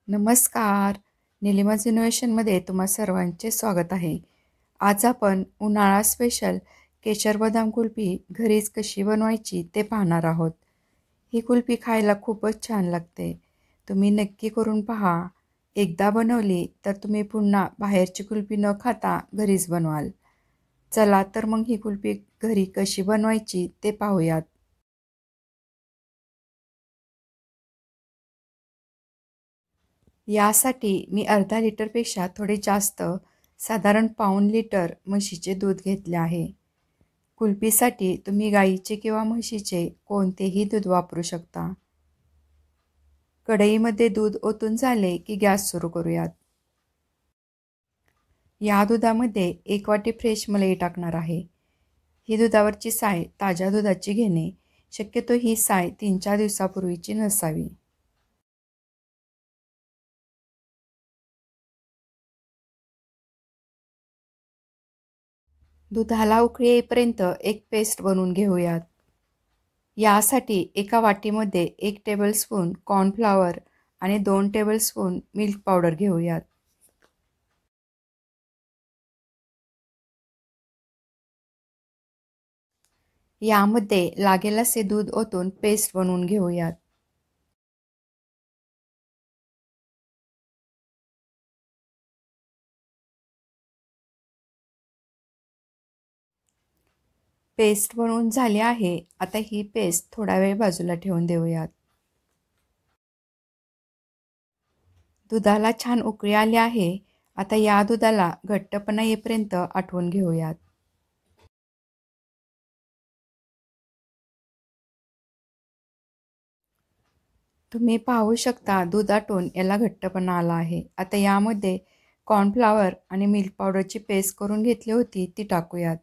नमस्कार. निलिमाज इनोव्हेशनमध्ये तुम्हा सर्वांचे स्वागत आहे. आज आपण उन्हाळा स्पेशल केशर बदाम कुल्फी घरीच कशी बनवायची ते पाहणार आहोत. ही कुल्फी खायला खूपच छान लागते. तुम्ही नक्की करून पहा. एकदा बनवली तर तुम्ही पुन्हा बाहेरची कुल्फी न खाता घरीच बनवाल. चला तर मग ही कुल्फी घरी कशी बनवायची ते पाहूयात. यासाठी मी अर्धा लिटरपेक्षा थोडे जास्त साधारण पाऊण लिटर म्हशीचे दूध घेतले आहे. कुल्फीसाठी तुम्ही गाईचे किंवा म्हशीचे कोणतेही दूध वापरू शकता. कढईमध्ये दूध ओतून झाले की गॅस सुरू करूयात. या दुधामध्ये 1 वाटी फ्रेश मलई टाकणार आहे. ही दुधावरची साय ताज्या दुधाची घेणे. शक्यतो ही साय 3-4 दिवसापूर्वीची नसावी. दुधाला उकळी येईपर्यंत एक पेस्ट बनवून घेऊयात. यासाठी एका वाटीमध्ये 1 टेबलस्पून कॉर्नफ्लॉवर आणि 2 टेबलस्पून मिल्क पावडर घेऊयात. यामध्ये लागेल असे दूध ओतून पेस्ट बनवून घेऊयात. पेस्ट बनवून झाली आहे. आता ही पेस्ट थोडा वेळ बाजूला ठेवून देऊयात. दुधाला छान उकळी आली आहे. आता या दुधाला घट्टपणा येईपर्यंत आटवून घेऊयात. तुम्ही पाहू शकता दूध आटून याला घट्टपणा आला आहे. आता यामध्ये कॉर्नफ्लॉवर आणि मिल्क पावडरची पेस्ट करून घेतली होती ती टाकूयात.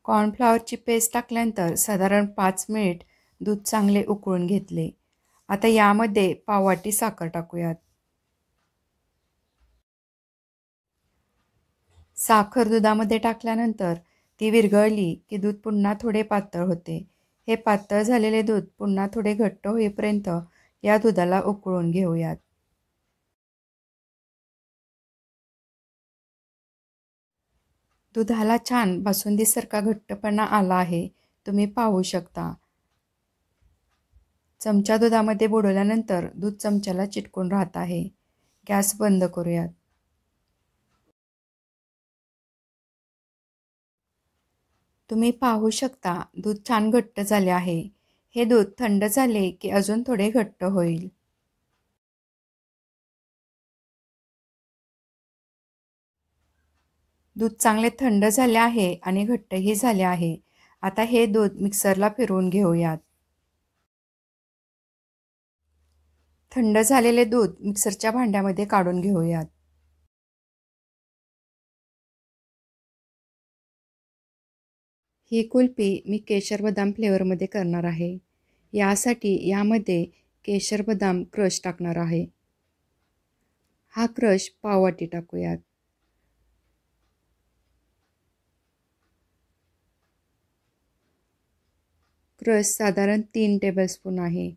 कॉर्नफ्लॉवरची पेस्ट टाकल्यानंतर साधारण 5 मिनिट दूध चांगले उकळून घेतले. आता यामध्ये पाववाटी साखर टाकूयात. साखर दुधामध्ये टाकल्यानंतर ती विरघळली की दूध पुन्हा थोडे पातळ होते. हे पातळ झालेले दूध पुन्हा थोडे घट्ट होईपर्यंत या दुधाला उकळून घेऊयात. दुधाला छान बासुंदीसारखा घट्टपणा आला आहे. तुम्ही पाहू शकता. चमचा दुधामध्ये बुडवल्यानंतर दूध चमच्याला चिटकून राहत आहे. गॅस बंद करूयात. तुम्ही पाहू शकता दूध छान घट्ट झाले आहे. हे दूध थंड झाले की अजून थोडे घट्ट होईल. दूध चांगले थंड झाले आहे आणि घट्टही झाले आहे. आता हे दूध मिक्सरला फिरवून घेऊयात. थंड झालेले दूध मिक्सरच्या भांड्यामध्ये काढून घेऊयात. ही कुल्फी मी केशर बदाम फ्लेवरमध्ये करणार आहे. यासाठी यामध्ये केशर बदाम क्रश टाकणार आहे. हा क्रश पाववाटी टाकूयात. क्रश साधारण 3 टेबलस्पून आहे.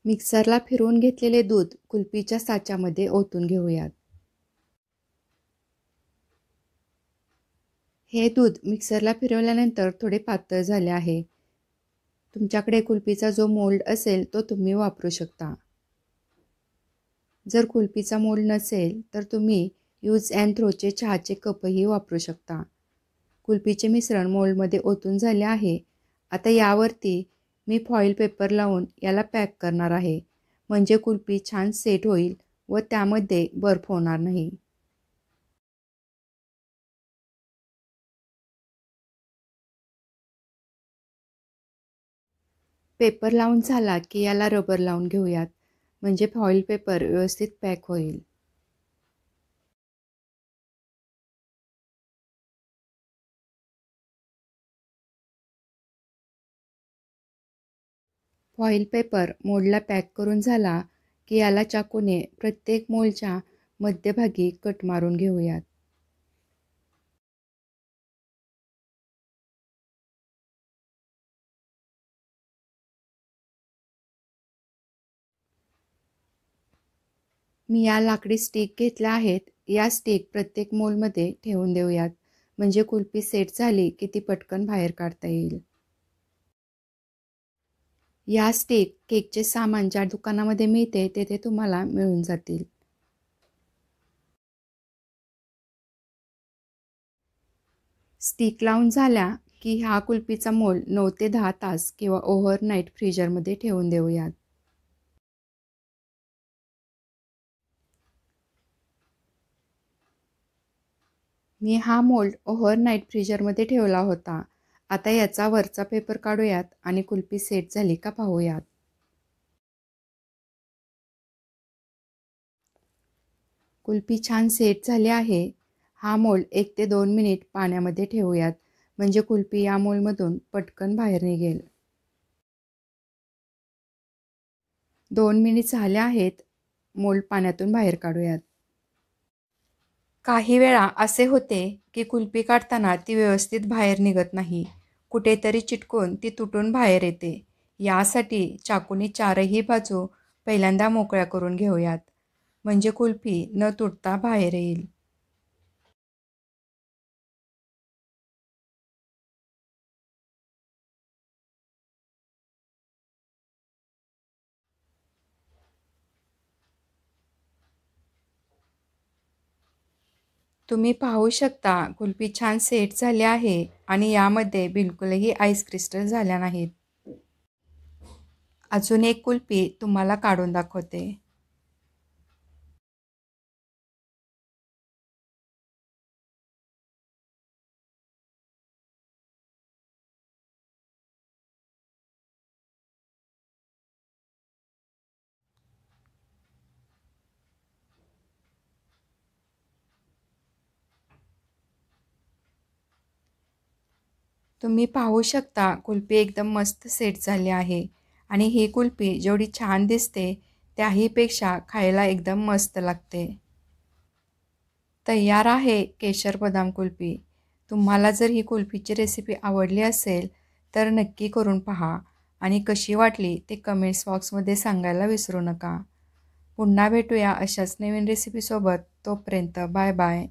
मिक्सरला फिरवून घेतलेले दूध कुल्फीच्या साच्यामध्ये ओतून घेऊयात. हे दूध मिक्सरला फिरवल्यानंतर थोडे पातळ झाले आहे. तुमच्याकडे कुल्फीचा जो मोल्ड असेल तो तुम्ही वापरू शकता. जर कुल्फीचा मोल्ड नसेल तर तुम्ही यूज अँड थ्रोचे चहाचे कपही वापरू शकता. कुल्फीचे मिश्रण मोल्डमध्ये ओतून झाले आहे. आता यावरती मी फॉईल पेपर लावून याला पॅक करणार आहे. म्हणजे कुल्फी छान सेट होईल व त्यामध्ये बर्फ होणार नाही. पेपर लावून झाला की याला रबर लावून घेऊयात, म्हणजे फॉईल पेपर व्यवस्थित पॅक होईल. फॉईल पेपर मोल्डला पॅक करून झाला की याला चाकूने प्रत्येक मोल्डच्या मध्यभागी कट मारून घेऊयात. मी या लाकडी स्टिक घेतल्या आहेत. या स्टिक प्रत्येक मोल्डमध्ये ठेवून देऊयात, म्हणजे कुल्फी सेट झाली की ती पटकन बाहेर काढता येईल. या स्टिक केकचे सामान ज्या दुकानामध्ये मिळते तेथे तुम्हाला मिळून जातील. स्टिक लावून झाल्या की हा कुल्फीचा मोल्ड 9 ते 10 तास किंवा ओव्हरनाईट फ्रीजरमध्ये ठेवून देऊयात. मी हा मोल्ड ओव्हरनाईट फ्रीजरमध्ये ठेवला होता. आता याचा वरचा पेपर काढूयात आणि कुल्फी सेट झाली का पाहूयात. कुल्फी छान सेट झाली आहे. हा मोल्ड 1 ते 2 मिनिट पाण्यामध्ये ठेवूयात, म्हणजे कुल्फी या मोल्डमधून पटकन बाहेर निघेल. 2 मिनिट झाले आहेत. मोल्ड पाण्यातून बाहेर काढूयात. काही वेळा असे होते की कुल्फी काढताना ती व्यवस्थित बाहेर निघत नाही. कुठेतरी चिटकून ती तुटून बाहेर येते. यासाठी चाकूने चारही बाजू पहिल्यांदा मोकळ्या करून घेऊयात, म्हणजे कुल्फी न तुटता बाहेर येईल. तुम्ही पाहू शकता कुल्फी छान सेट झाली आहे आणि यामध्ये बिलकुलही आईस क्रिस्टल झाल्या नाहीत. अजून एक कुल्फी तुम्हाला काढून दाखवते. तुम्ही पाहू शकता कुल्फी एकदम मस्त सेट झाली आहे आणि ही कुल्फी जेवढी छान दिसते त्याहीपेक्षा खायला एकदम मस्त लागते. तयार आहे केशर बदाम कुल्फी. तुम्हाला जर ही कुल्फीची रेसिपी आवडली असेल तर नक्की करून पहा आणि कशी वाटली ते कमेंट्स बॉक्समध्ये सांगायला विसरू नका. पुन्हा भेटूया अशाच नवीन रेसिपीसोबत. तोपर्यंत बाय बाय.